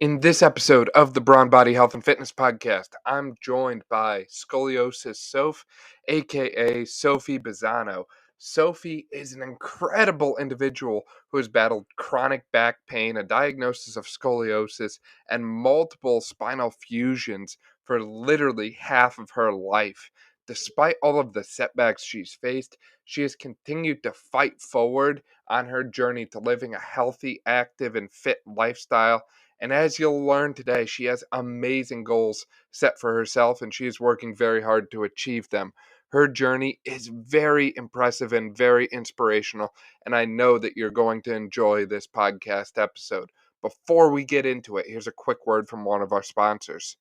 In this episode of the Brawn Body Health and Fitness Podcast, I'm joined by Scoliosis Soph, aka Sophie Bazzano. Sophie is an incredible individual who has battled chronic back pain, a diagnosis of scoliosis, and multiple spinal fusions for literally half of her life. Despite all of the setbacks she's faced, she has continued to fight forward on her journey to living a healthy, active, and fit lifestyle. And as you'll learn today, she has amazing goals set for herself and she is working very hard to achieve them. Her journey is very impressive and very inspirational, and I know that you're going to enjoy this podcast episode. Before we get into it, here's a quick word from one of our sponsors.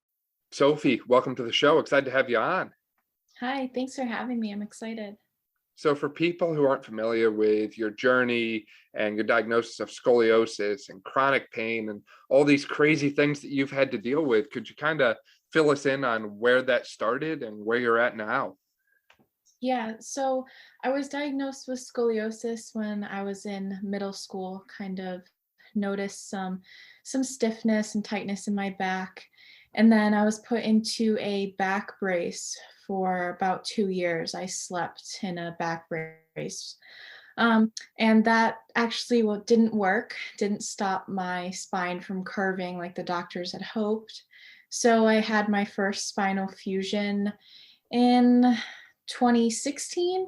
Sophie, welcome to the show. Excited to have you on. Hi, thanks for having me. I'm excited. So, for people who aren't familiar with your journey and your diagnosis of scoliosis and chronic pain and all these crazy things that you've had to deal with, could you kind of fill us in on where that started and where you're at now? Yeah, so I was diagnosed with scoliosis when I was in middle school, kind of noticed some stiffness and tightness in my back. And then I was put into a back brace for about 2 years. I slept in a back brace. And that actually didn't work, didn't stop my spine from curving like the doctors had hoped. So I had my first spinal fusion in 2016,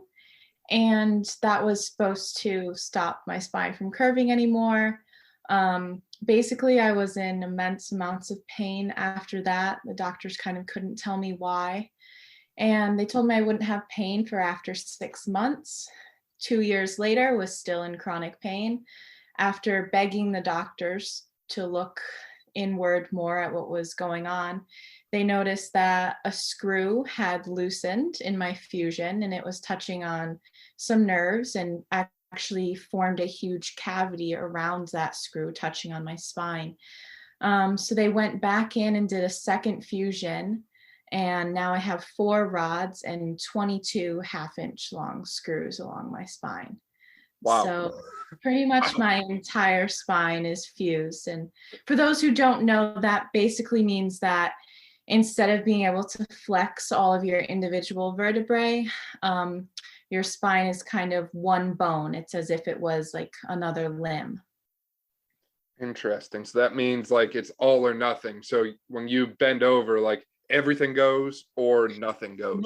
and that was supposed to stop my spine from curving anymore. Basically, I was in immense amounts of pain after that. The doctors kind of couldn't tell me why. And they told me I wouldn't have pain for after 6 months. 2 years later, was still in chronic pain. After begging the doctors to look inward more at what was going on, they noticed that a screw had loosened in my fusion and it was touching on some nerves and actually formed a huge cavity around that screw touching on my spine. So they went back in and did a second fusion, and now I have 4 rods and 22 half-inch long screws along my spine. Wow. So pretty much my entire spine is fused. And for those who don't know, that basically means that instead of being able to flex all of your individual vertebrae, your spine is kind of one bone. It's as if it was like another limb. Interesting. So that means like it's all or nothing. So when you bend over, like everything goes or nothing goes.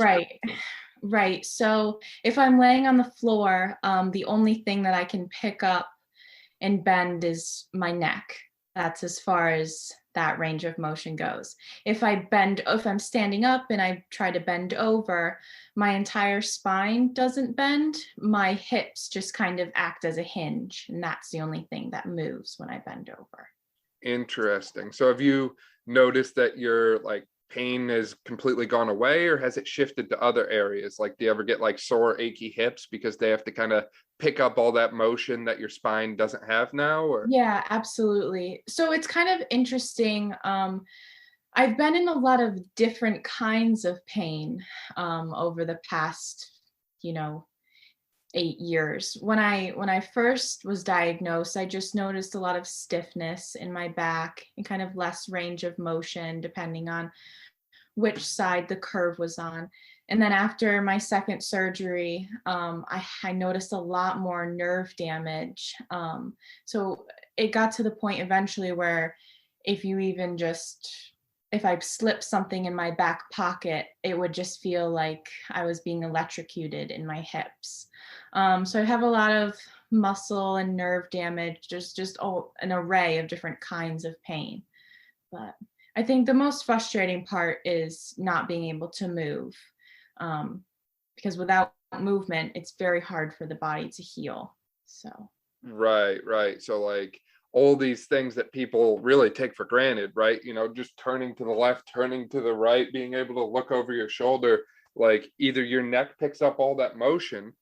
Right. So if I'm laying on the floor, the only thing that I can pick up and bend is my neck. That's as far as that range of motion goes. If I'm standing up and I try to bend over, my entire spine doesn't bend. My hips just kind of act as a hinge, and that's the only thing that moves when I bend over. Interesting. So have you noticed that your like pain has completely gone away, or has it shifted to other areas? Like, do you ever get like sore, achy hips because they have to kind of pick up all that motion that your spine doesn't have now? Or Yeah, absolutely. So it's kind of interesting. I've been in a lot of different kinds of pain over the past, 8 years. When I first was diagnosed, I just noticed a lot of stiffness in my back and kind of less range of motion depending on which side the curve was on. And then after my second surgery, I noticed a lot more nerve damage. So it got to the point eventually where if you even just if I slipped something in my back pocket, it would just feel like I was being electrocuted in my hips. So I have a lot of muscle and nerve damage, just an array of different kinds of pain. But I think the most frustrating part is not being able to move, because without movement, it's very hard for the body to heal. So. right. So like all these things that people really take for granted, right? Just turning to the left, turning to the right, being able to look over your shoulder, like either your neck picks up all that motion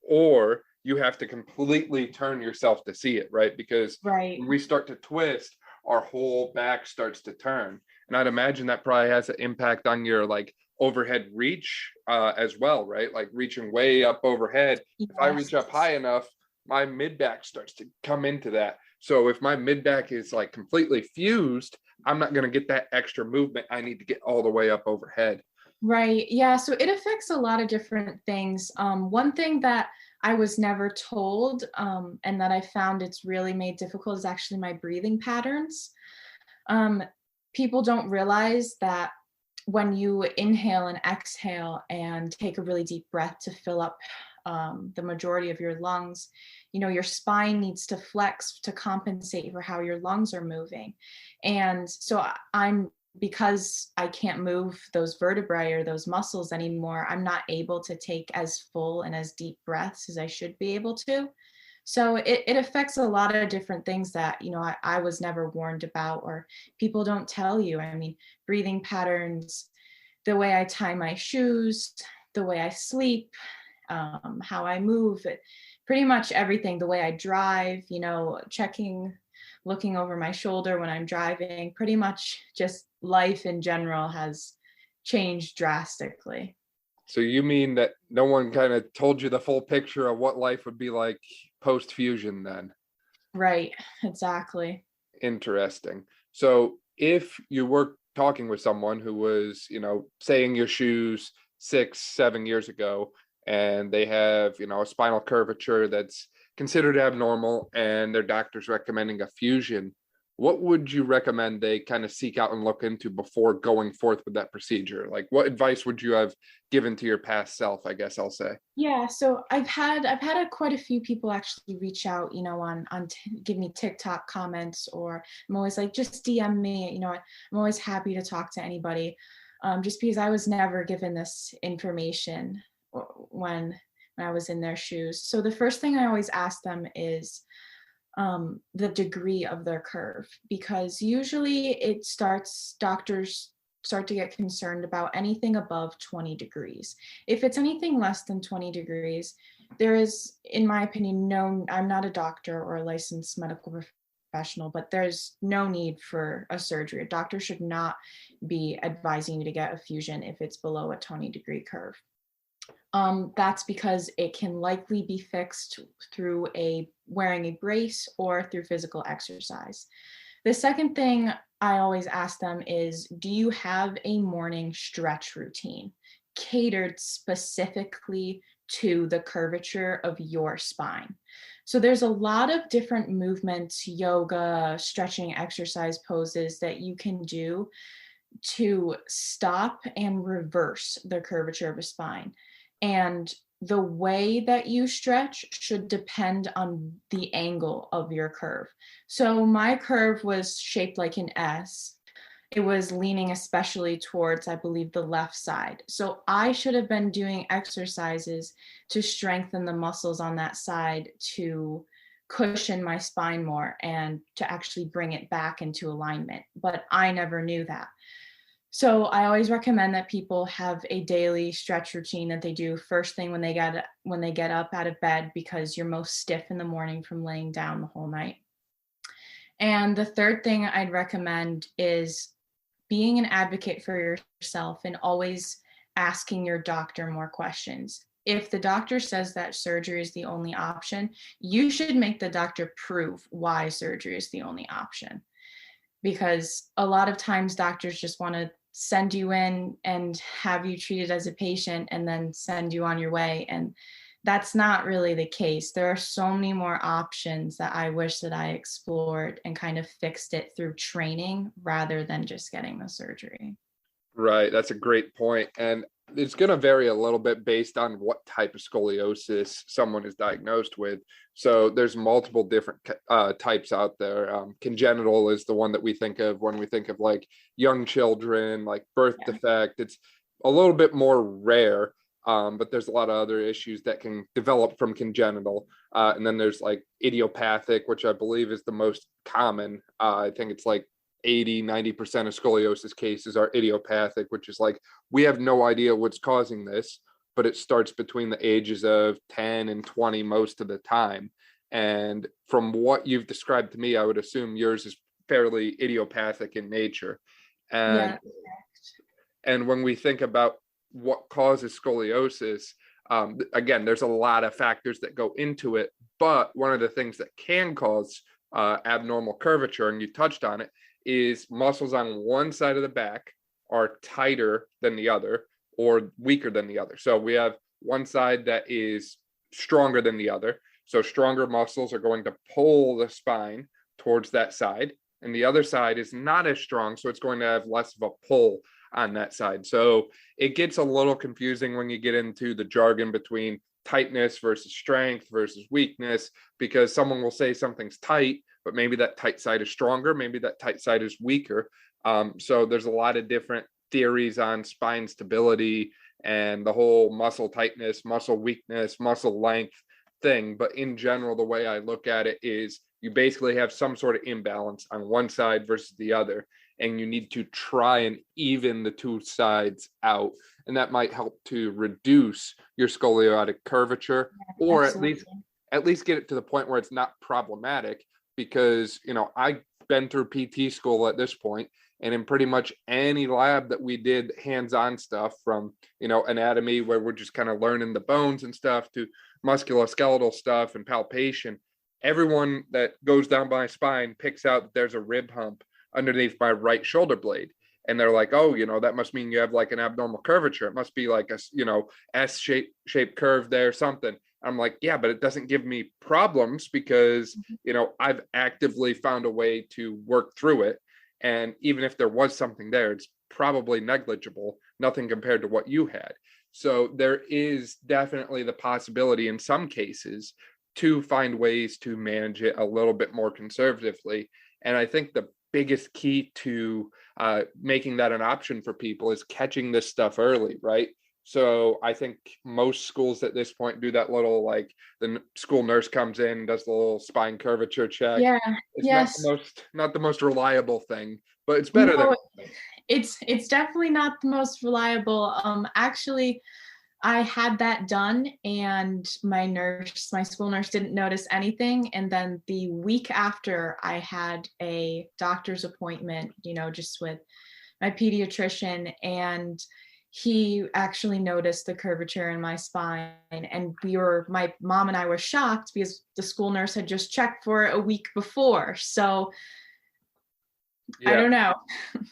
or you have to completely turn yourself to see it, right? Because Right. when we start to twist, our whole back starts to turn. And I'd imagine that probably has an impact on your like overhead reach as well, right? Like reaching way up overhead. Yes. If I reach up high enough, my mid back starts to come into that. So if my mid back is like completely fused, I'm not going to get that extra movement I need to get all the way up overhead. Right. Yeah. So it affects a lot of different things. One thing that I was never told, and that I found it's really made difficult, is actually my breathing patterns. Um, People don't realize that when you inhale and exhale and take a really deep breath to fill up the majority of your lungs, your spine needs to flex to compensate for how your lungs are moving. And so because I can't move those vertebrae or those muscles anymore, I'm not able to take as full and as deep breaths as I should be able to. So it affects a lot of different things that, I was never warned about, or people don't tell you. I mean, breathing patterns, the way I tie my shoes, the way I sleep, how I move, pretty much everything, the way I drive, looking over my shoulder when I'm driving, pretty much just life in general has changed drastically. So you mean that no one kind of told you the full picture of what life would be like post fusion then? Right, exactly. Interesting. So if you were talking with someone who was, saying your shoes 6, 7 years ago, and they have, a spinal curvature that's considered abnormal and their doctor's recommending a fusion, what would you recommend they kind of seek out and look into before going forth with that procedure? Like, what advice would you have given to your past self, I guess I'll say? Yeah, so quite a few people actually reach out, give me TikTok comments, or I'm always like, just DM me. I'm always happy to talk to anybody, just because I was never given this information when I was in their shoes. So the first thing I always ask them is the degree of their curve, because usually doctors start to get concerned about anything above 20 degrees. If it's anything less than 20 degrees, there is, in my opinion, I'm not a doctor or a licensed medical professional, but there's no need for a surgery. A doctor should not be advising you to get a fusion if it's below a 20-degree curve. That's because it can likely be fixed through wearing a brace or through physical exercise. The second thing I always ask them is, do you have a morning stretch routine catered specifically to the curvature of your spine? So there's a lot of different movements, yoga, stretching, exercise poses that you can do to stop and reverse the curvature of a spine. And the way that you stretch should depend on the angle of your curve. So my curve was shaped like an S. It was leaning especially towards, I believe, the left side. So I should have been doing exercises to strengthen the muscles on that side to cushion my spine more and to actually bring it back into alignment. But I never knew that. So I always recommend that people have a daily stretch routine that they do first thing when they get up out of bed, because you're most stiff in the morning from laying down the whole night. And the third thing I'd recommend is being an advocate for yourself and always asking your doctor more questions. If the doctor says that surgery is the only option, you should make the doctor prove why surgery is the only option. Because a lot of times doctors just want to send you in and have you treated as a patient and then send you on your way. And that's not really the case. There are so many more options that I wish that I explored and kind of fixed it through training rather than just getting the surgery. Right, that's a great point. And it's going to vary a little bit based on what type of scoliosis someone is diagnosed with. So there's multiple different types out there. Congenital is the one that we think of when we think of like young children, like birth defect. It's a little bit more rare, but there's a lot of other issues that can develop from congenital. And then there's like idiopathic, which I believe is the most common. I think it's like 80-90% of scoliosis cases are idiopathic, which is like, we have no idea what's causing this, but it starts between the ages of 10 and 20 most of the time. And from what you've described to me, I would assume yours is fairly idiopathic in nature. And Yeah. and when we think about what causes scoliosis, again, there's a lot of factors that go into it, but one of the things that can cause abnormal curvature, and you touched on it, is muscles on one side of the back are tighter than the other or weaker than the other. So we have one side that is stronger than the other. So stronger muscles are going to pull the spine towards that side, and the other side is not as strong, so it's going to have less of a pull on that side. So it gets a little confusing when you get into the jargon between tightness versus strength versus weakness, because someone will say something's tight, but maybe that tight side is stronger, maybe that tight side is weaker. So there's a lot of different theories on spine stability and the whole muscle tightness, muscle weakness, muscle length thing. But in general, the way I look at it is you basically have some sort of imbalance on one side versus the other, and you need to try and even the two sides out. And that might help to reduce your scoliotic curvature, or at least get it to the point where it's not problematic. Because, you know, I've been through PT school at this point, and in pretty much any lab that we did hands-on stuff, from, you know, anatomy where we're just kind of learning the bones and stuff, to musculoskeletal stuff and palpation, everyone that goes down my spine picks out that there's a rib hump underneath my right shoulder blade. And they're like, oh, you know, that must mean you have like an abnormal curvature. It must be like a, you know, S-shaped curve there, something. I'm like, yeah, but it doesn't give me problems because, you know, I've actively found a way to work through it. And even if there was something there, it's probably negligible, nothing compared to what you had. So there is definitely the possibility in some cases to find ways to manage it a little bit more conservatively. And I think the biggest key to making that an option for people is catching this stuff early, right? So I think most schools at this point do that little, like, the school nurse comes in, does the little spine curvature check. Yeah. It's Yes. not the most reliable thing, but it's better than No, nothing. it's definitely not the most reliable. Actually, I had that done, and my school nurse didn't notice anything. And then the week after, I had a doctor's appointment, you know, just with my pediatrician, and he actually noticed the curvature in my spine. And my mom and I were shocked because the school nurse had just checked for it a week before. So I Yeah. don't know.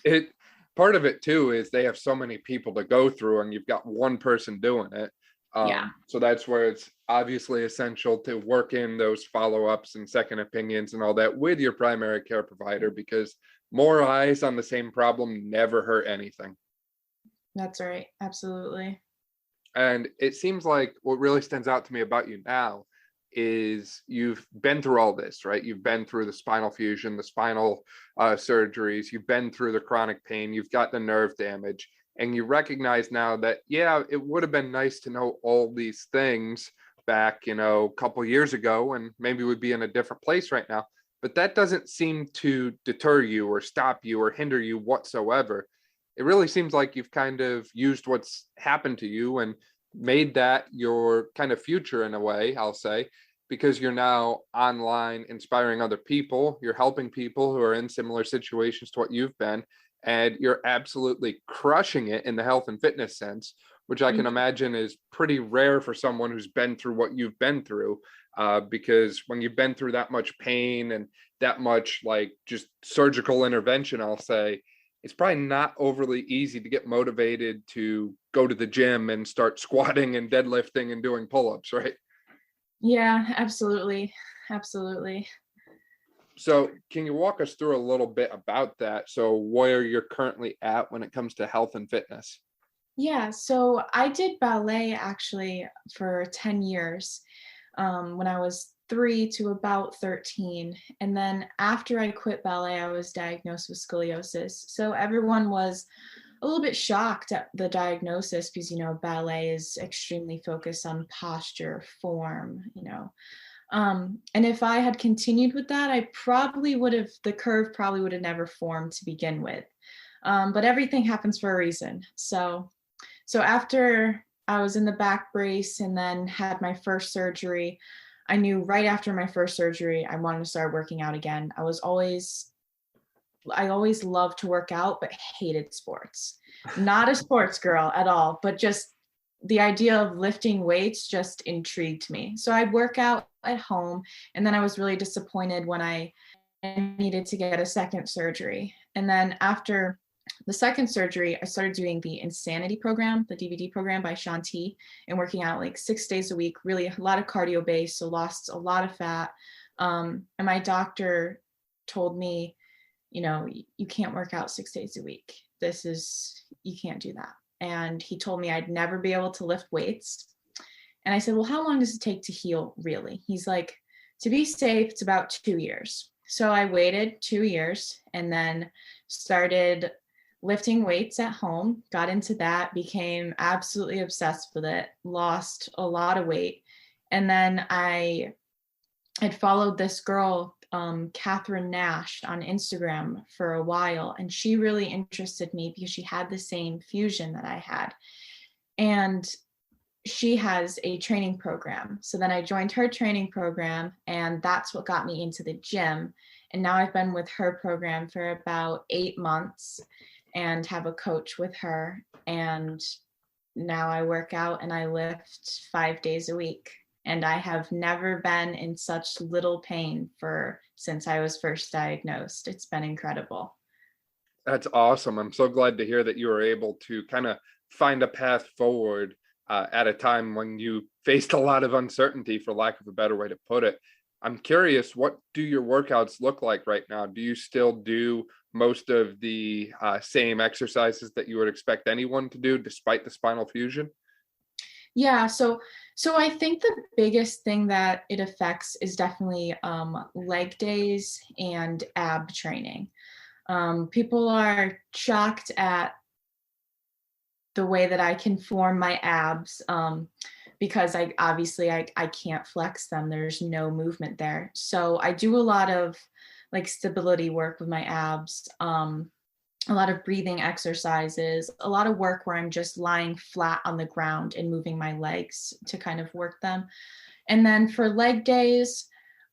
It Part of it too is they have so many people to go through, and you've got one person doing it. Yeah. So that's where it's obviously essential to work in those follow-ups and second opinions and all that with your primary care provider, because more eyes on the same problem never hurt anything. That's right. Absolutely. And it seems like what really stands out to me about you now is you've been through all this, right? You've been through the spinal fusion, the spinal surgeries, you've been through the chronic pain, you've got the nerve damage, and you recognize now that, yeah, it would have been nice to know all these things back, you know, a couple years ago, and maybe we'd be in a different place right now. But that doesn't seem to deter you or stop you or hinder you whatsoever. It really seems like you've kind of used what's happened to you and made that your kind of future in a way, I'll say, because you're now online inspiring other people. You're helping people who are in similar situations to what you've been, and you're absolutely crushing it in the health and fitness sense, which I can Thank you. imagine is pretty rare for someone who's been through what you've been through. Because when you've been through that much pain and that much, like, just surgical intervention, I'll say, it's probably not overly easy to get motivated to go to the gym and start squatting and deadlifting and doing pull-ups, right? Yeah, absolutely. Absolutely. So can you walk us through a little bit about that? So where you're currently at when it comes to health and fitness? Yeah, so I did ballet actually for 10 years, when I was 3 to about 13. And then after I quit ballet, I was diagnosed with scoliosis. So everyone was a little bit shocked at the diagnosis because, you know, ballet is extremely focused on posture, form, you know. And if I had continued with that, the curve probably would have never formed to begin with. But everything happens for a reason. So after I was in the back brace and then had my first surgery, I knew right after my first surgery, I wanted to start working out again. I always loved to work out, but hated sports. Not a sports girl at all, but just the idea of lifting weights just intrigued me. So I'd work out at home, and then I was really disappointed when I needed to get a second surgery. And then after the second surgery, I started doing the Insanity program, the DVD program by Shanti, and working out like 6 days a week, really a lot of cardio based, so lost a lot of fat. And my doctor told me, you can't work out 6 days a week. You can't do that. And he told me I'd never be able to lift weights. And I said, well, how long does it take to heal really? He's like, to be safe, it's about 2 years. So I waited 2 years and then started lifting weights at home, got into that, became absolutely obsessed with it, lost a lot of weight. And then I had followed this girl, Catherine Nash, on Instagram for a while. And she really interested me because she had the same fusion that I had. And she has a training program. So then I joined her training program, and that's what got me into the gym. And now I've been with her program for about 8 months and have a coach with her. And now I work out and I lift 5 days a week. And I have never been in such little pain since I was first diagnosed. It's been incredible. That's awesome. I'm so glad to hear that you were able to kind of find a path forward at a time when you faced a lot of uncertainty, for lack of a better way to put it. I'm curious, what do your workouts look like right now? Do you still do most of the same exercises that you would expect anyone to do despite the spinal fusion? Yeah, so I think the biggest thing that it affects is definitely leg days and ab training. People are shocked at the way that I can form my abs because I can't flex them. There's no movement there. So I do a lot of like stability work with my abs, a lot of breathing exercises, a lot of work where I'm just lying flat on the ground and moving my legs to kind of work them. And then for leg days,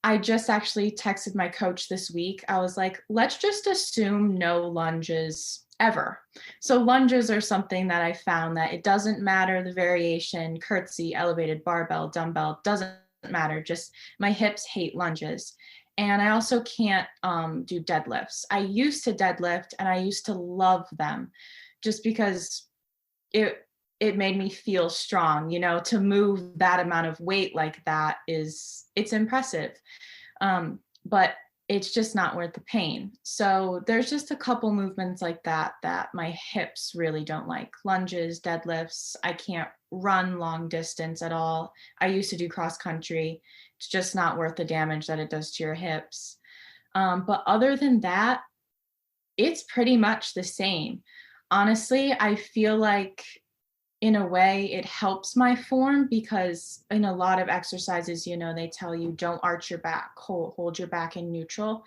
I just actually texted my coach this week. I was like, let's just assume no lunges ever. So lunges are something that I found that it doesn't matter the variation, curtsy, elevated barbell, dumbbell, doesn't matter. Just my hips hate lunges. And I also can't do deadlifts. I used to deadlift and I used to love them just because it made me feel strong, to move that amount of weight like that it's impressive. But it's just not worth the pain. So there's just a couple movements like that my hips really don't like. Lunges, deadlifts. I can't run long distance at all. I used to do cross country. It's just not worth the damage that it does to your hips. But other than that, it's pretty much the same. Honestly, I feel like in a way it helps my form because in a lot of exercises, they tell you don't arch your back, hold your back in neutral.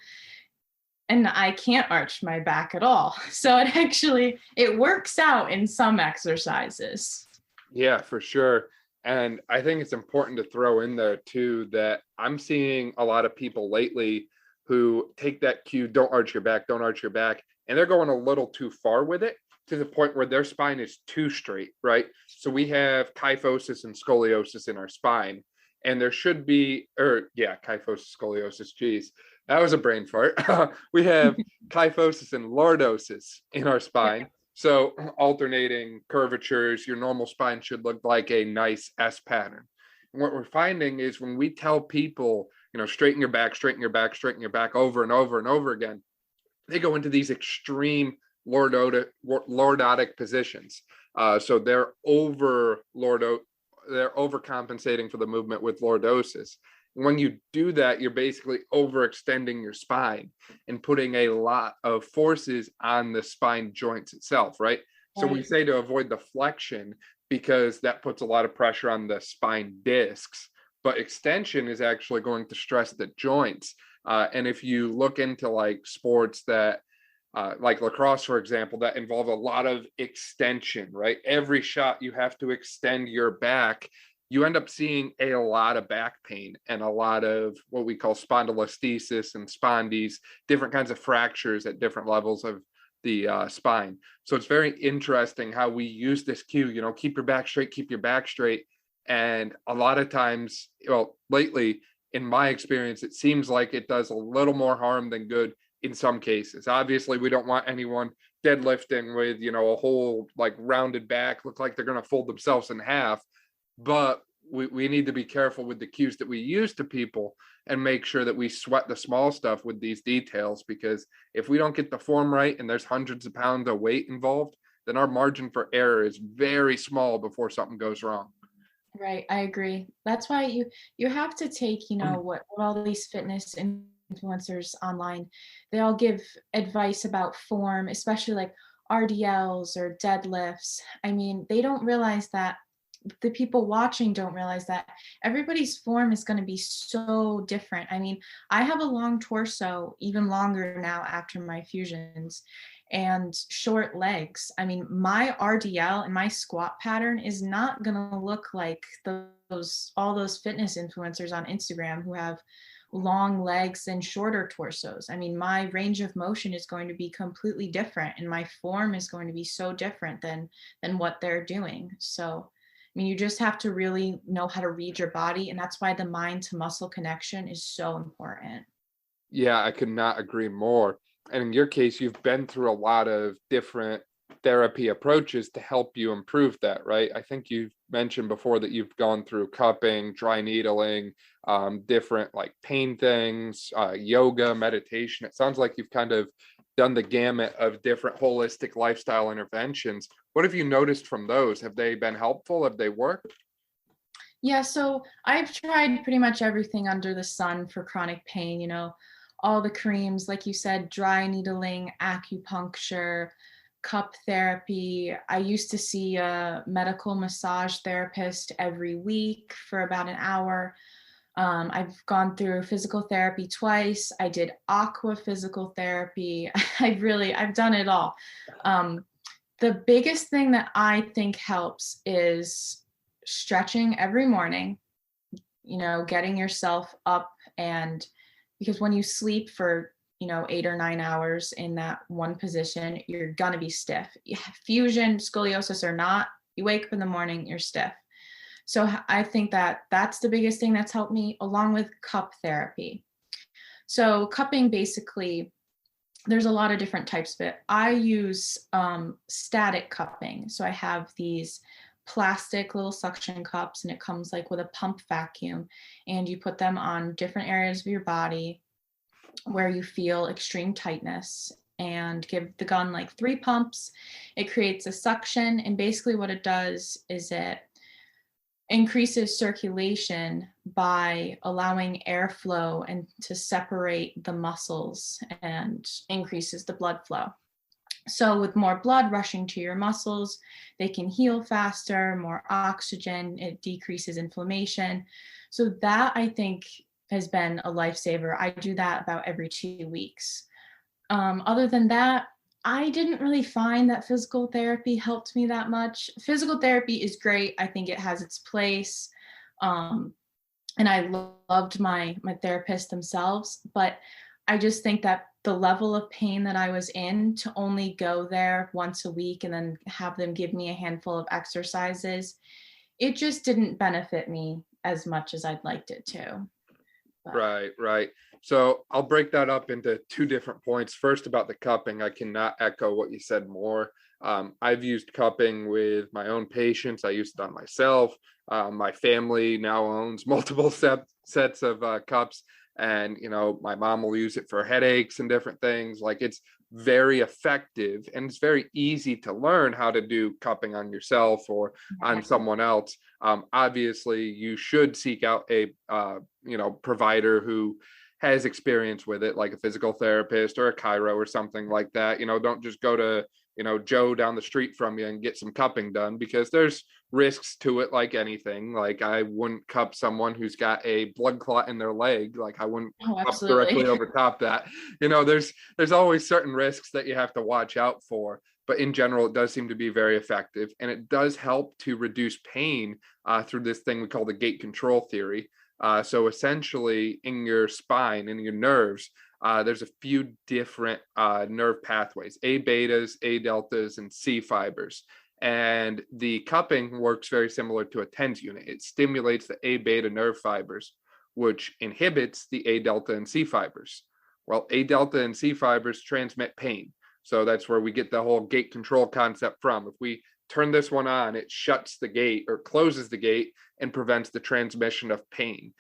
And I can't arch my back at all. So it works out in some exercises. Yeah, for sure. And I think it's important to throw in there too that I'm seeing a lot of people lately who take that cue, don't arch your back, and they're going a little too far with it to the point where their spine is too straight, right? So we have kyphosis and scoliosis in our spine, and there should be, kyphosis, scoliosis, geez, that was a brain fart. We have kyphosis and lordosis in our spine. Yeah. So alternating curvatures, your normal spine should look like a nice S pattern. And what we're finding is when we tell people, straighten your back over and over and over again, they go into these extreme lordotic positions. So they're overcompensating for the movement with lordosis. And when you do that, you're basically overextending your spine and putting a lot of forces on the spine joints itself, right? So we say to avoid the flexion because that puts a lot of pressure on the spine discs, but extension is actually going to stress the joints. And if you look into like sports that like lacrosse, for example, that involve a lot of extension, right? Every shot you have to extend your back. You end up seeing a lot of back pain and a lot of what we call spondylolisthesis and spondies, different kinds of fractures at different levels of the spine. So it's very interesting how we use this cue, keep your back straight. And a lot of times, lately, in my experience, it seems like it does a little more harm than good in some cases. Obviously, we don't want anyone deadlifting with, a whole like rounded back, look like they're going to fold themselves in half. But we need to be careful with the cues that we use to people and make sure that we sweat the small stuff with these details, because if we don't get the form right and there's hundreds of pounds of weight involved, then our margin for error is very small before something goes wrong. Right, I agree. That's why you have to take, what all these fitness influencers online, they all give advice about form, especially like RDLs or deadlifts. I mean, they don't realize that the people watching don't realize that everybody's form is going to be so different. I mean, I have a long torso, even longer now after my fusions, and short legs. I mean, my RDL and my squat pattern is not going to look like those all those fitness influencers on Instagram who have long legs and shorter torsos. I mean, my range of motion is going to be completely different and my form is going to be so different than what they're doing. So I mean, you just have to really know how to read your body. And that's why the mind to muscle connection is so important. Yeah, I could not agree more. And in your case, you've been through a lot of different therapy approaches to help you improve that, right? I think you've mentioned before that you've gone through cupping, dry needling, different like pain things, yoga, meditation. It sounds like you've kind of done the gamut of different holistic lifestyle interventions. What have you noticed from those? Have they been helpful? Have they worked? Yeah, so I've tried pretty much everything under the sun for chronic pain, all the creams, like you said, dry needling, acupuncture, cup therapy. I used to see a medical massage therapist every week for about an hour. I've gone through physical therapy twice. I did aqua physical therapy. I've done it all. Um, the biggest thing that I think helps is stretching every morning, getting yourself up. And because when you sleep for 8 or 9 hours in that one position, you're gonna be stiff. Fusion, scoliosis or not, you wake up in the morning, you're stiff. So I think that that's the biggest thing that's helped me, along with cup therapy. So cupping, basically, there's a lot of different types of it. I use static cupping. So I have these plastic little suction cups, and it comes like with a pump vacuum, and you put them on different areas of your body where you feel extreme tightness, and give the gun like 3 pumps. It creates a suction, and basically what it does is it increases circulation by allowing airflow and to separate the muscles and increases the blood flow. So with more blood rushing to your muscles, they can heal faster, more oxygen, it decreases inflammation. So that, I think, has been a lifesaver. I do that about every 2 weeks. Other than that, I didn't really find that physical therapy helped me that much. Physical therapy is great. I think it has its place. And I loved my therapist themselves, but I just think that the level of pain that I was in, to only go there once a week and then have them give me a handful of exercises, it just didn't benefit me as much as I'd liked it to. But Right, right. So I'll break that up into two different points. First, about the cupping, I cannot echo what you said more. I've used cupping with my own patients. I used it on myself. My family now owns multiple sets of cups, and my mom will use it for headaches and different things. Like, it's very effective, and it's very easy to learn how to do cupping on yourself or on someone else. Obviously, you should seek out a provider who has experience with it, like a physical therapist or a chiro or something like that. Don't just go to Joe down the street from you and get some cupping done, because there's risks to it, like anything. Like, I wouldn't cup someone who's got a blood clot in their leg. Like, I wouldn't oh, cup directly absolutely. over top that. There's always certain risks that you have to watch out for. But in general, it does seem to be very effective, and it does help to reduce pain through this thing we call the gate control theory. So essentially, in your spine, in your nerves, there's a few different nerve pathways: A betas, A deltas, and C fibers. And the cupping works very similar to a TENS unit. It stimulates the A beta nerve fibers, which inhibits the A delta and C fibers. Well, A delta and C fibers transmit pain. So that's where we get the whole gate control concept from. If we turn this one on, it shuts the gate or closes the gate and prevents the transmission of pain.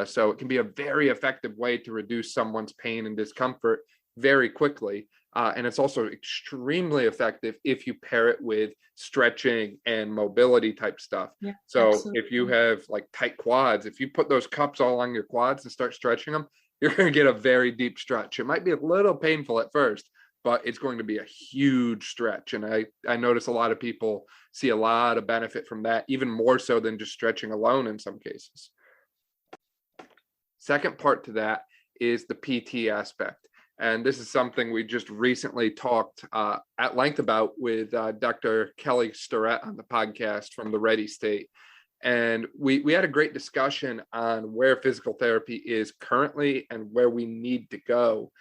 So it can be a very effective way to reduce someone's pain and discomfort very quickly. And it's also extremely effective if you pair it with stretching and mobility type stuff. Yeah, So absolutely. if you have like tight quads, if you put those cups all on your quads and start stretching them, you're going to get a very deep stretch. It might be a little painful at first, but it's going to be a huge stretch. And I notice a lot of people see a lot of benefit from that, even more so than just stretching alone in some cases. Second part to that is the PT aspect. And this is something we just recently talked at length about with Dr. Kelly Starrett on the podcast from the Ready State. And we had a great discussion on where physical therapy is currently and where we need to go.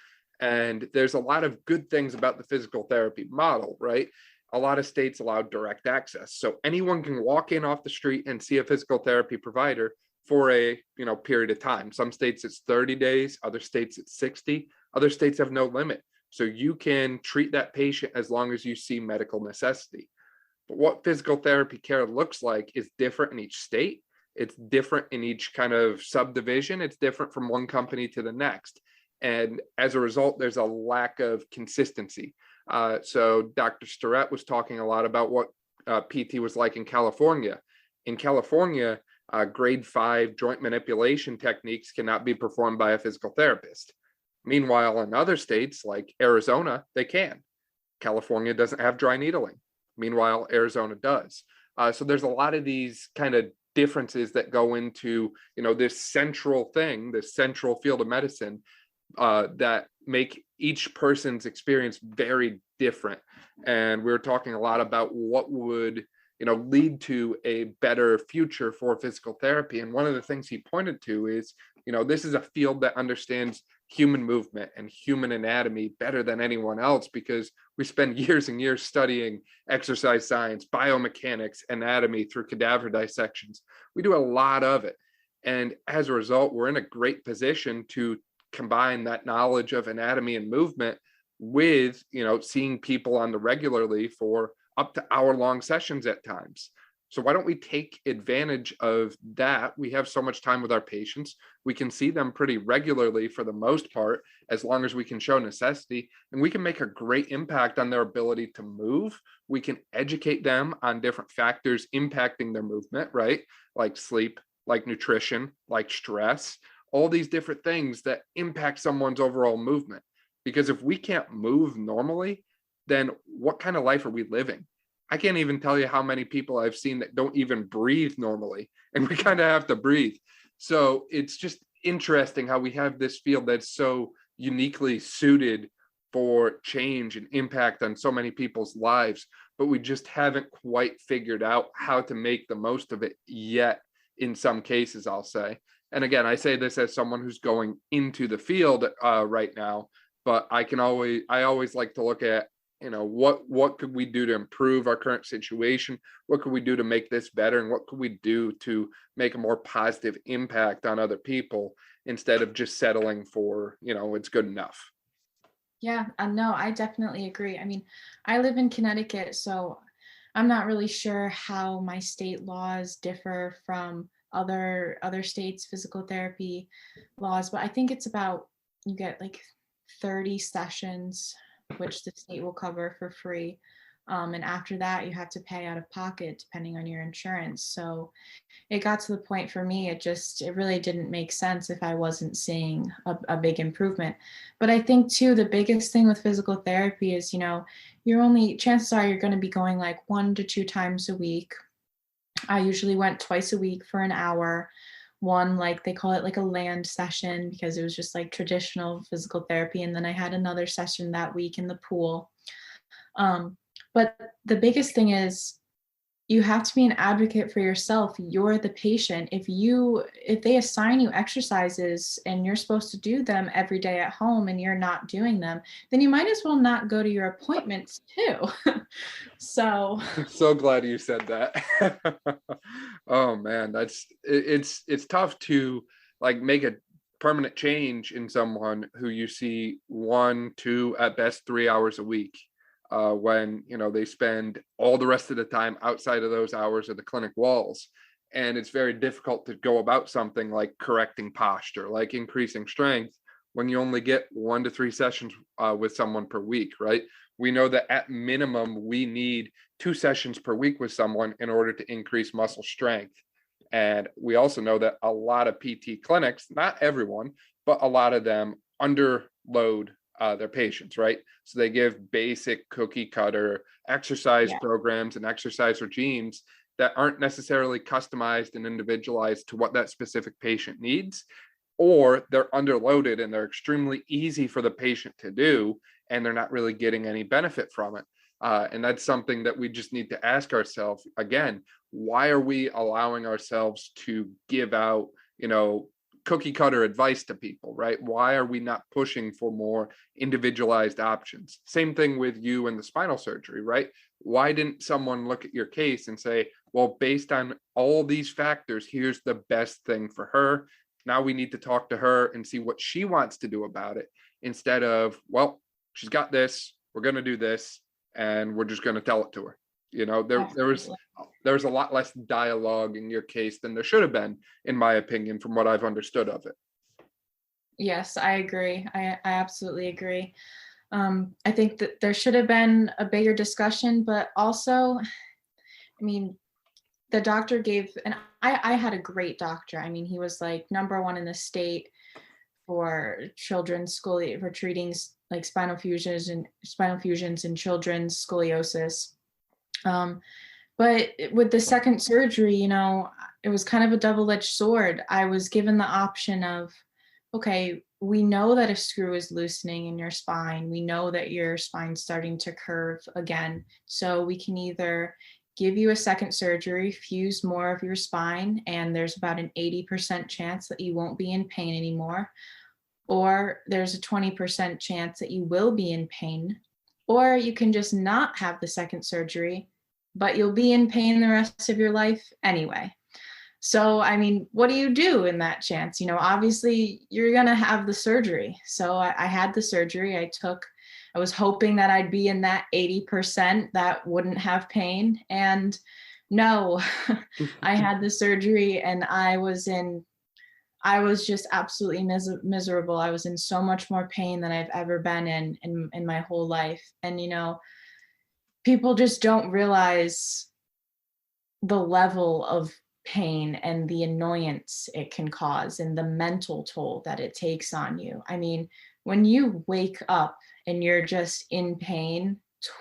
And there's a lot of good things about the physical therapy model, right? A lot of states allow direct access. So anyone can walk in off the street and see a physical therapy provider for a period of time. Some states it's 30 days, other states it's 60, other states have no limit. So you can treat that patient as long as you see medical necessity. But what physical therapy care looks like is different in each state. It's different in each kind of subdivision. It's different from one company to the next. And as a result, there's a lack of consistency. So Dr. Starrett was talking a lot about what PT was like in California. In California, grade 5 joint manipulation techniques cannot be performed by a physical therapist. Meanwhile, in other states like Arizona, they can. California doesn't have dry needling. Meanwhile, Arizona does. So there's a lot of these kind of differences that go into, this central thing, this central field of medicine that make each person's experience very different. And we were talking a lot about what would lead to a better future for physical therapy. And one of the things he pointed to is, this is a field that understands human movement and human anatomy better than anyone else, because we spend years and years studying exercise science, biomechanics, anatomy through cadaver dissections. We do a lot of it. And as a result, we're in a great position to combine that knowledge of anatomy and movement with, seeing people on the regularly for up to hour-long sessions at times. So why don't we take advantage of that? We have so much time with our patients. We can see them pretty regularly for the most part, as long as we can show necessity, and we can make a great impact on their ability to move. We can educate them on different factors impacting their movement, right? Like sleep, like nutrition, like stress, all these different things that impact someone's overall movement. Because if we can't move normally, then what kind of life are we living? I can't even tell you how many people I've seen that don't even breathe normally, and we kind of have to breathe. So it's just interesting how we have this field that's so uniquely suited for change and impact on so many people's lives, but we just haven't quite figured out how to make the most of it yet in some cases, I'll say. And again, I say this as someone who's going into the field right now, but I always like to look at, what could we do to improve our current situation? What could we do to make this better? And what could we do to make a more positive impact on other people instead of just settling for, it's good enough? Yeah, no, I definitely agree. I mean, I live in Connecticut, so I'm not really sure how my state laws differ from other states' physical therapy laws, but I think it's about, you get like 30 sessions, which the state will cover for free. And after that, you have to pay out of pocket depending on your insurance. So it got to the point for me, it really didn't make sense if I wasn't seeing a big improvement. But I think too, the biggest thing with physical therapy is, chances are you're going to be going like 1 to 2 times a week. I usually went twice a week for an hour. One, like they call it like a land session, because it was just like traditional physical therapy. And then I had another session that week in the pool. But the biggest thing is, you have to be an advocate for yourself. You're the patient. If they assign you exercises and you're supposed to do them every day at home and you're not doing them, then you might as well not go to your appointments too. So I'm so glad you said that. Oh man, it's tough to like make a permanent change in someone who you see 1, 2, at best 3 hours a week, when they spend all the rest of the time outside of those hours of the clinic walls. And it's very difficult to go about something like correcting posture, like increasing strength, when you only get 1 to 3 sessions with someone per week, right? We know that at minimum we need 2 sessions per week with someone in order to increase muscle strength. And we also know that a lot of PT clinics, not everyone, but a lot of them underload their patients, right? So they give basic cookie cutter exercise Yeah. programs and exercise regimes that aren't necessarily customized and individualized to what that specific patient needs, or they're underloaded and they're extremely easy for the patient to do, and they're not really getting any benefit from it. And that's something that we just need to ask ourselves again. Why are we allowing ourselves to give out, cookie cutter advice to people, right? Why are we not pushing for more individualized options? Same thing with you and the spinal surgery, right? Why didn't someone look at your case and say, well, based on all these factors, here's the best thing for her. Now we need to talk to her and see what she wants to do about it, instead of, well, she's got this, we're going to do this, and we're just going to tell it to her. Absolutely. There was a lot less dialogue in your case than there should have been, in my opinion, from what I've understood of it. Yes, I agree. I absolutely agree. I think that there should have been a bigger discussion, but also, I mean, the doctor gave, and I had a great doctor. I mean, he was like #1 in the state for children's for treating like spinal fusions in children's scoliosis. But with the second surgery, it was kind of a double-edged sword. I was given the option of, okay, we know that a screw is loosening in your spine. We know that your spine's starting to curve again. So we can either give you a second surgery, fuse more of your spine, and there's about an 80% chance that you won't be in pain anymore. Or there's a 20% chance that you will be in pain. Or you can just not have the second surgery, but you'll be in pain the rest of your life anyway. So, I mean, what do you do in that chance? Obviously you're going to have the surgery. So I had the surgery. I was hoping that I'd be in that 80% that wouldn't have pain. And no, I had the surgery and I was just absolutely miserable. I was in so much more pain than I've ever been in my whole life. And, people just don't realize the level of pain and the annoyance it can cause and the mental toll that it takes on you. I mean, when you wake up and you're just in pain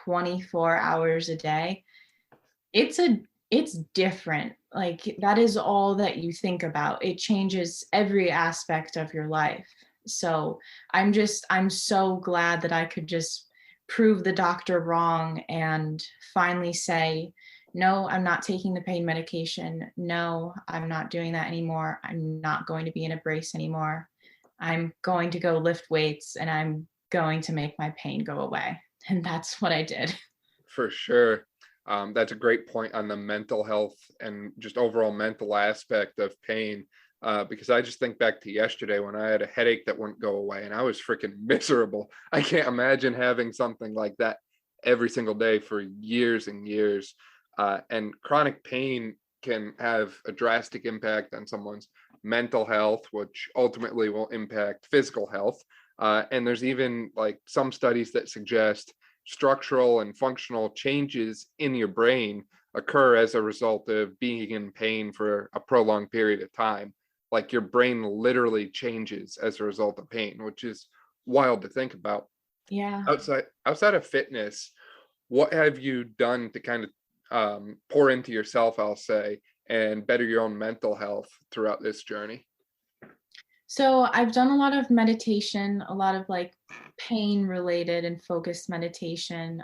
24 hours a day, it's different. Like, that is all that you think about. It changes every aspect of your life. So I'm so glad that I could just prove the doctor wrong and finally say, no, I'm not taking the pain medication. No, I'm not doing that anymore. I'm not going to be in a brace anymore. I'm going to go lift weights and I'm going to make my pain go away. And that's what I did. For sure. That's a great point on the mental health and just overall mental aspect of pain. Because I just think back to yesterday when I had a headache that wouldn't go away and I was freaking miserable. I can't imagine having something like that every single day for years and years. And chronic pain can have a drastic impact on someone's mental health, which ultimately will impact physical health. And there's even like some studies that suggest structural and functional changes in your brain occur as a result of being in pain for a prolonged period of time. Like your brain literally changes as a result of pain, which is wild to think about. Yeah. Outside of fitness, what have you done to kind of pour into yourself, I'll say, and better your own mental health throughout this journey? So I've done a lot of meditation, a lot of like pain related and focused meditation.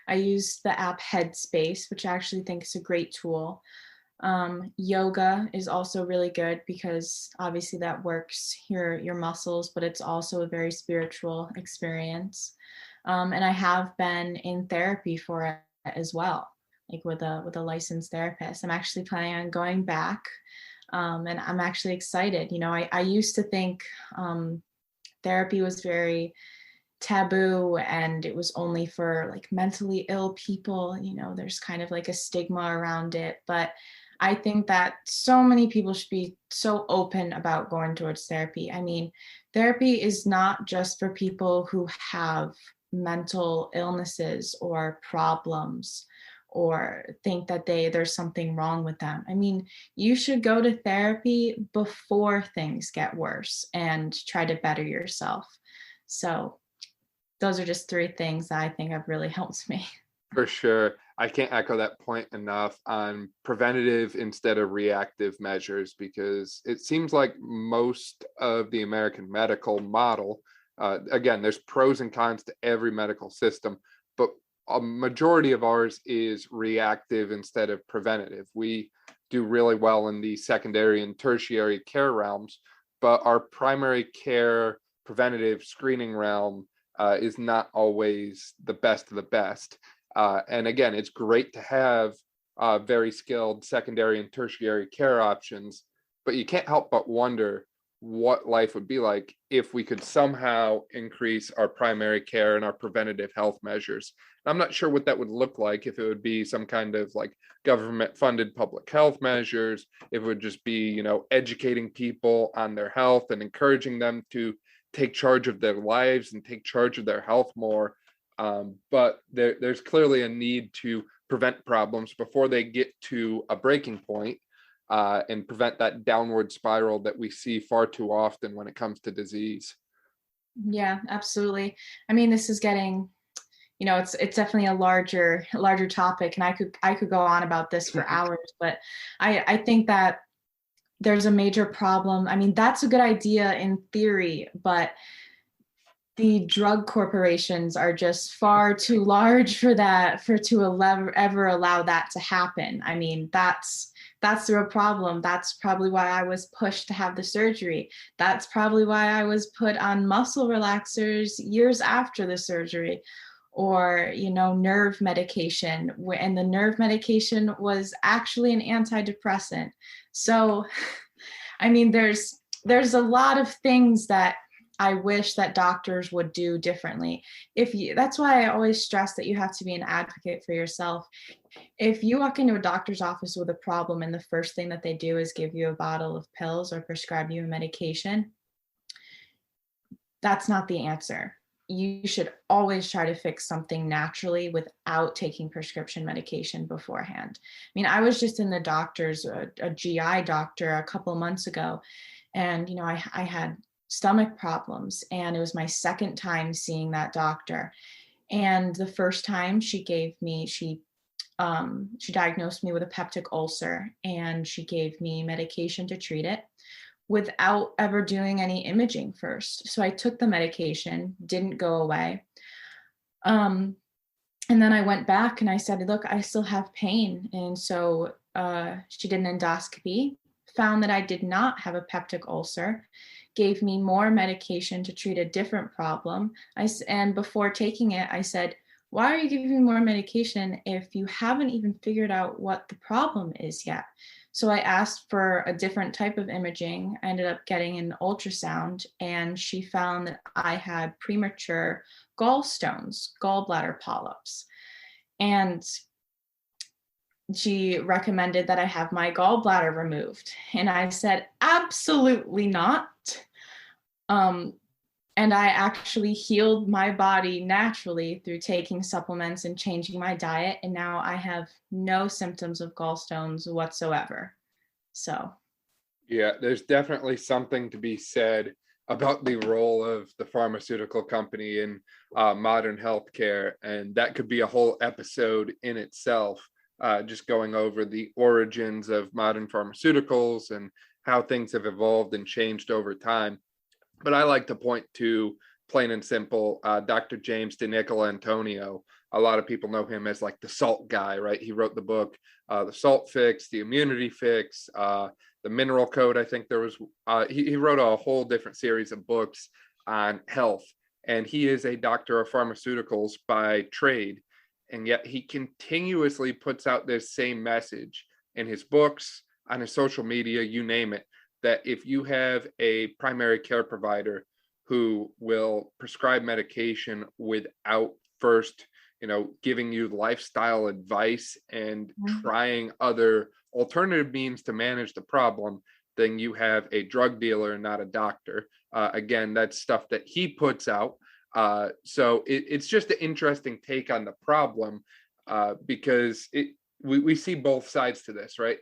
I use the app Headspace, which I actually think is a great tool. Yoga is also really good because obviously that works your muscles, but it's also a very spiritual experience. And I have been in therapy for it as well, like with a licensed therapist. I'm actually planning on going back. And I'm actually excited. I used to think therapy was very taboo and it was only for like mentally ill people. There's kind of like a stigma around it, but I think that so many people should be so open about going towards therapy. I mean, therapy is not just for people who have mental illnesses or problems or think that there's something wrong with them. I mean, you should go to therapy before things get worse and try to better yourself. So those are just three things that I think have really helped me. For sure. I can't echo that point enough on preventative instead of reactive measures, because it seems like most of the American medical model, again, there's pros and cons to every medical system, but a majority of ours is reactive instead of preventative. We do really well in the secondary and tertiary care realms, but our primary care preventative screening realm is not always the best of the best. And again, it's great to have very skilled secondary and tertiary care options, but you can't help but wonder what life would be like if we could somehow increase our primary care and our preventative health measures. I'm not sure what that would look like, if it would be some kind of like government funded public health measures, if it would just be, educating people on their health and encouraging them to take charge of their lives and take charge of their health more. But there's clearly a need to prevent problems before they get to a breaking point, and prevent that downward spiral that we see far too often when it comes to disease. Yeah, absolutely. I mean, this is getting, it's definitely a larger topic, and I could go on about this for hours, but I think that there's a major problem. I mean, that's a good idea in theory, but the drug corporations are just far too large for ever allow that to happen. I mean, that's the real problem. That's probably why I was pushed to have the surgery. That's probably why I was put on muscle relaxers years after the surgery, or nerve medication, and the nerve medication was actually an antidepressant. So I mean, there's a lot of things that I wish that doctors would do differently. That's why I always stress that you have to be an advocate for yourself. If you walk into a doctor's office with a problem and the first thing that they do is give you a bottle of pills or prescribe you a medication, that's not the answer. You should always try to fix something naturally without taking prescription medication beforehand. I mean, I was just in the doctor's, a GI doctor a couple of months ago, and I had stomach problems, and it was my second time seeing that doctor. And the first time she diagnosed me with a peptic ulcer, and she gave me medication to treat it without ever doing any imaging first. So I took the medication, didn't go away. And then I went back and I said, look, I still have pain. And so she did an endoscopy, found that I did not have a peptic ulcer, gave me more medication to treat a different problem. And before taking it, I said, why are you giving me more medication if you haven't even figured out what the problem is yet? So I asked for a different type of imaging. I ended up getting an ultrasound, and she found that I had premature gallstones, gallbladder polyps. And she recommended that I have my gallbladder removed. And I said, absolutely not. And I actually healed my body naturally through taking supplements and changing my diet. And now I have no symptoms of gallstones whatsoever. So. Yeah, there's definitely something to be said about the role of the pharmaceutical company in modern healthcare. And that could be a whole episode in itself, just going over the origins of modern pharmaceuticals and how things have evolved and changed over time. But I like to point to, plain and simple, Dr. James DiNicola Antonio. A lot of people know him as like the salt guy, right? He wrote the book, The Salt Fix, The Immunity Fix, The Mineral Code. I think there was, he wrote a whole different series of books on health. And he is a doctor of pharmaceuticals by trade. And yet he continuously puts out this same message in his books, on a social media, you name it, that if you have a primary care provider who will prescribe medication without first, giving you lifestyle advice and Mhm. trying other alternative means to manage the problem, then you have a drug dealer, not a doctor. Again, that's stuff that he puts out. So it's just an interesting take on the problem, because we see both sides to this, right?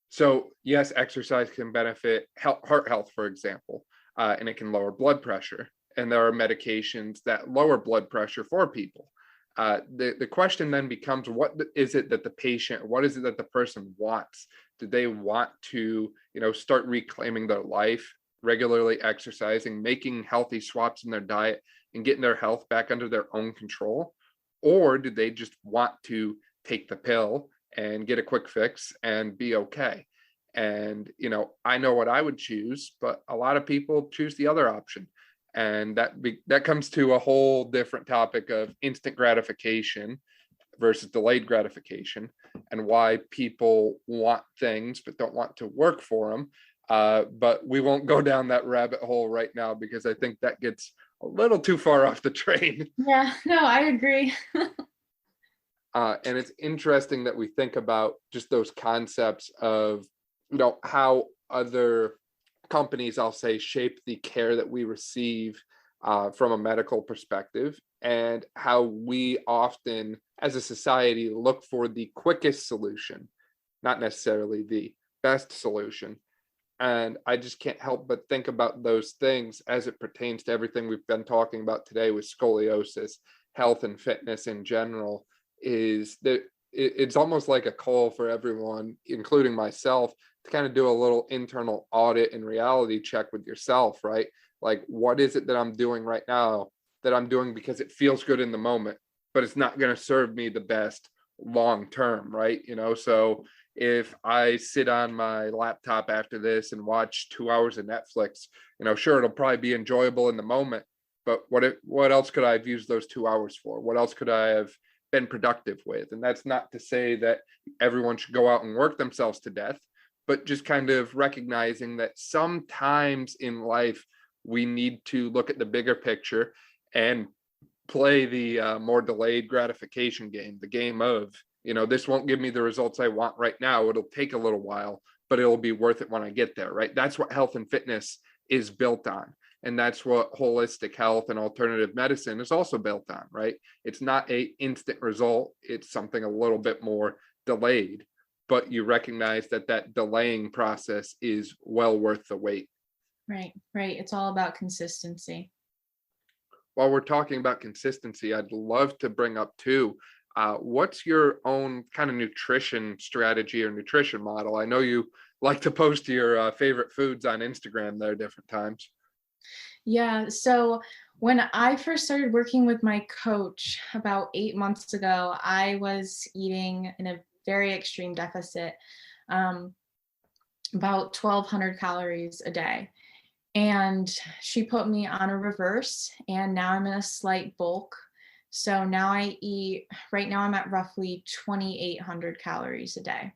So yes, exercise can benefit heart health, for example, and it can lower blood pressure. And there are medications that lower blood pressure for people. The question then becomes, what is it that the patient, what is it that the person wants? Do they want to, start reclaiming their life, regularly exercising, making healthy swaps in their diet, and getting their health back under their own control? Or do they just want to take the pill and get a quick fix and be okay? And, I know what I would choose, but a lot of people choose the other option. And that comes to a whole different topic of instant gratification versus delayed gratification, and why people want things but don't want to work for them. But we won't go down that rabbit hole right now, because I think that gets a little too far off the train. Yeah, no, I agree. And it's interesting that we think about just those concepts of, how other companies, I'll say, shape the care that we receive, from a medical perspective, and how we often, as a society, look for the quickest solution, not necessarily the best solution. And I just can't help but think about those things as it pertains to everything we've been talking about today with scoliosis, health and fitness in general. Is that it's almost like a call for everyone, including myself, to kind of do a little internal audit and reality check with yourself, right? Like, what is it that I'm doing right now that I'm doing because it feels good in the moment, but it's not going to serve me the best long term, right? So if I sit on my laptop after this and watch 2 hours of Netflix, sure, it'll probably be enjoyable in the moment, but what else could I have used those 2 hours for? What else could I have been productive with? And that's not to say that everyone should go out and work themselves to death, but just kind of recognizing that sometimes in life we need to look at the bigger picture and play the more delayed gratification game, the game of, this won't give me the results I want right now. It'll take a little while, but it'll be worth it when I get there, right? That's what health and fitness is built on. And that's what holistic health and alternative medicine is also built on, right? It's not a instant result. It's something a little bit more delayed, but you recognize that delaying process is well worth the wait. Right, right. It's all about consistency. While we're talking about consistency, I'd love to bring up too, what's your own kind of nutrition strategy or nutrition model? I know you like to post your favorite foods on Instagram there different times. Yeah, so when I first started working with my coach about 8 months ago, I was eating in a very extreme deficit, um, about 1,200 calories a day. And she put me on a reverse, and now I'm in a slight bulk. So now right now I'm at roughly 2,800 calories a day.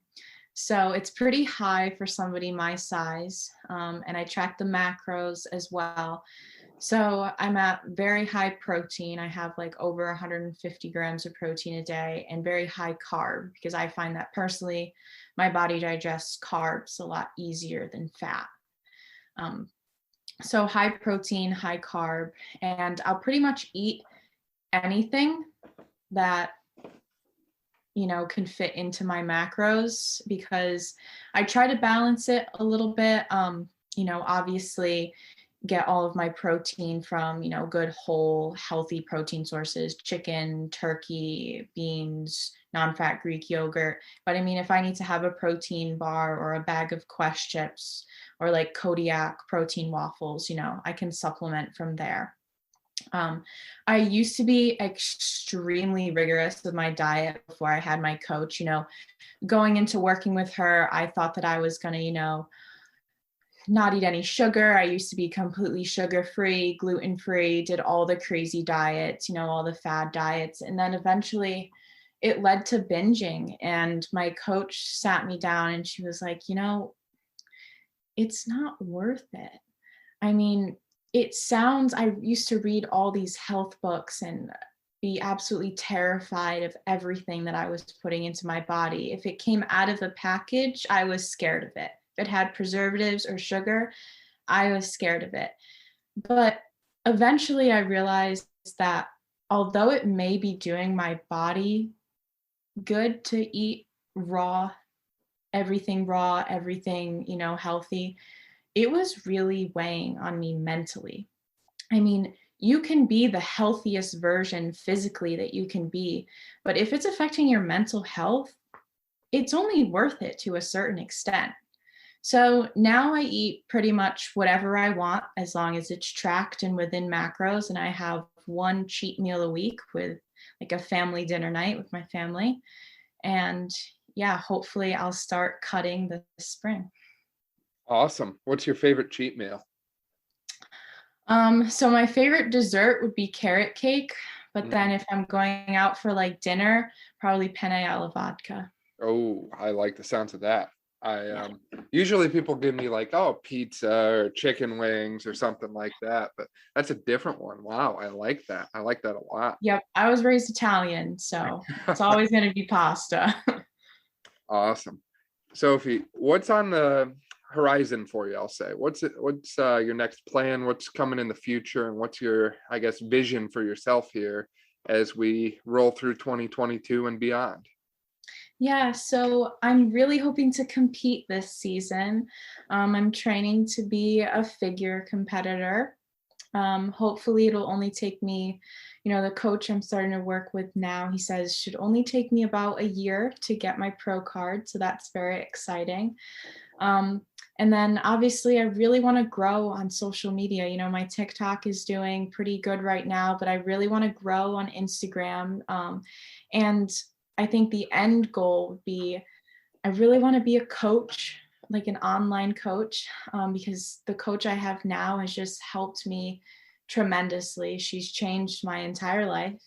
So it's pretty high for somebody my size. And I track the macros as well. So I'm at very high protein. I have like over 150 grams of protein a day, and very high carb, because I find that personally my body digests carbs a lot easier than fat. Um, so high protein, high carb, and I'll pretty much eat anything that can fit into my macros, because I try to balance it a little bit. Obviously get all of my protein from, good whole healthy protein sources: chicken, turkey, beans, non-fat Greek yogurt. But I mean, if I need to have a protein bar or a bag of Quest chips or like Kodiak protein waffles, I can supplement from there. I used to be extremely rigorous with my diet before I had my coach. Going into working with her, I thought that I was going to, not eat any sugar. I used to be completely sugar-free, gluten-free, did all the crazy diets, all the fad diets. And then eventually, it led to binging. And my coach sat me down and she was like, it's not worth it. I mean, I used to read all these health books and be absolutely terrified of everything that I was putting into my body. If it came out of a package, I was scared of it. If it had preservatives or sugar, I was scared of it. But eventually I realized that although it may be doing my body good to eat raw, everything, healthy, it was really weighing on me mentally. I mean, you can be the healthiest version physically that you can be, but if it's affecting your mental health, it's only worth it to a certain extent. So now I eat pretty much whatever I want as long as it's tracked and within macros. And I have one cheat meal a week with like a family dinner night with my family. And yeah, hopefully I'll start cutting this spring. Awesome. What's your favorite cheat meal? So my favorite dessert would be carrot cake, but Mhm. then if I'm going out for like dinner, probably penne alla vodka. Oh, I like the sounds of that. I Yeah. usually people give me like, oh, pizza or chicken wings or something like that, but that's a different one. Wow, I like that. I like that a lot. Yep. I was raised Italian, so it's always going to be pasta. Awesome. Sophie, what's on the horizon for you, I'll say? What's your next plan? What's coming in the future? And what's your, I guess, vision for yourself here as we roll through 2022 and beyond? Yeah, so I'm really hoping to compete this season. I'm training to be a figure competitor. Hopefully, it'll only take me, the coach I'm starting to work with now, he says should only take me about a year to get my pro card. So that's very exciting. Um, and then obviously, I really want to grow on social media. My TikTok is doing pretty good right now, but I really want to grow on Instagram. And I think the end goal would be I really want to be a coach, like an online coach, because the coach I have now has just helped me tremendously. She's changed my entire life.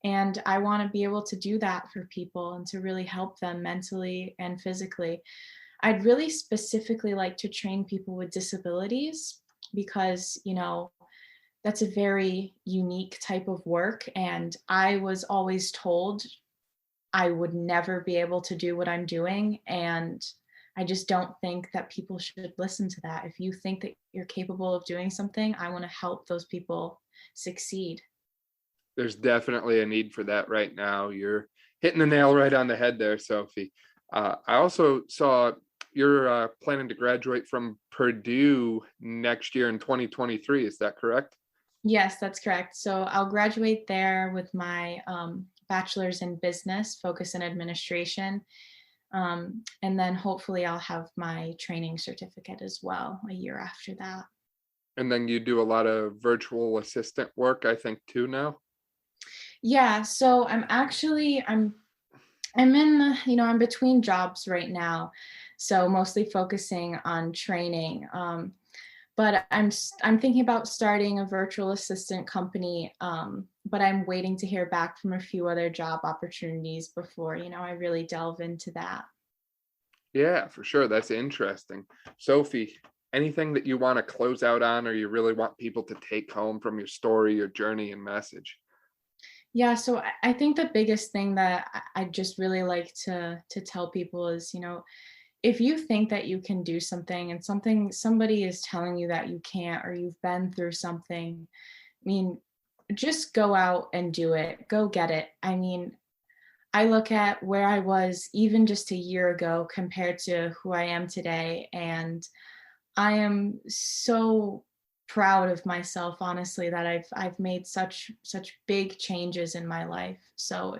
And I want to be able to do that for people and to really help them mentally and physically. I'd really specifically like to train people with disabilities because, that's a very unique type of work. And I was always told I would never be able to do what I'm doing. And I just don't think that people should listen to that. If you think that you're capable of doing something, I want to help those people succeed. There's definitely a need for that right now. You're hitting the nail right on the head there, Sophie. I also saw you're planning to graduate from Purdue next year in 2023. Is that correct? Yes, that's correct. So I'll graduate there with my bachelor's in business, focus in administration. And then hopefully I'll have my training certificate as well a year after that. And then you do a lot of virtual assistant work, I think, too now. Yeah, so I'm in, I'm between jobs right now, so mostly focusing on training. But I'm thinking about starting a virtual assistant company, but I'm waiting to hear back from a few other job opportunities before, I really delve into that. Yeah, for sure. That's interesting. Sophie, anything that you want to close out on or you really want people to take home from your story, your journey, and message? Yeah, so I think the biggest thing that I just really like to tell people is, if you think that you can do something and somebody is telling you that you can't or you've been through something, I mean, just go out and do it. Go get it. I mean, I look at where I was even just a year ago compared to who I am today, and I am so proud of myself, honestly, that I've made such big changes in my life. So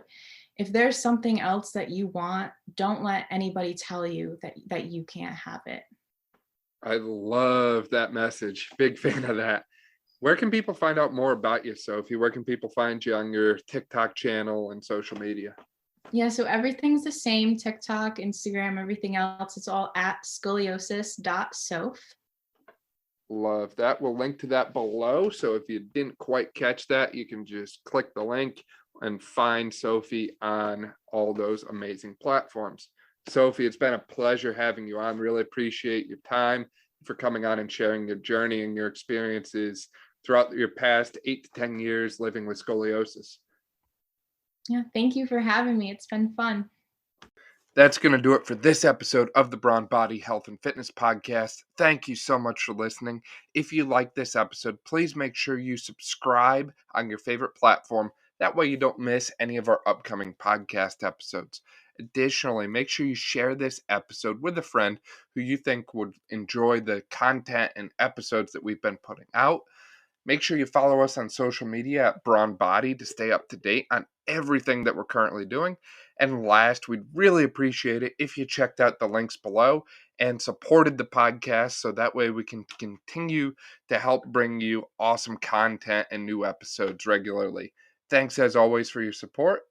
if there's something else that you want, don't let anybody tell you that you can't have it. I love that message. Big fan of that. Where can people find out more about you, Sophie? Where can people find you on your TikTok channel and social media? Yeah, so everything's the same: TikTok, Instagram, everything else. It's all at scoliosis.soph. Love that. We'll link to that below. So if you didn't quite catch that, you can just click the link and find Sophie on all those amazing platforms. Sophie, it's been a pleasure having you on. Really appreciate your time for coming on and sharing your journey and your experiences throughout your past 8 to 10 years living with scoliosis. Yeah, thank you for having me. It's been fun. That's going to do it for this episode of the Brawn Body Health and Fitness Podcast. Thank you so much for listening. If you like this episode, please make sure you subscribe on your favorite platform. That way you don't miss any of our upcoming podcast episodes. Additionally, make sure you share this episode with a friend who you think would enjoy the content and episodes that we've been putting out. Make sure you follow us on social media at Brawn Body to stay up to date on everything that we're currently doing. And last, we'd really appreciate it if you checked out the links below and supported the podcast so that way we can continue to help bring you awesome content and new episodes regularly. Thanks as always for your support.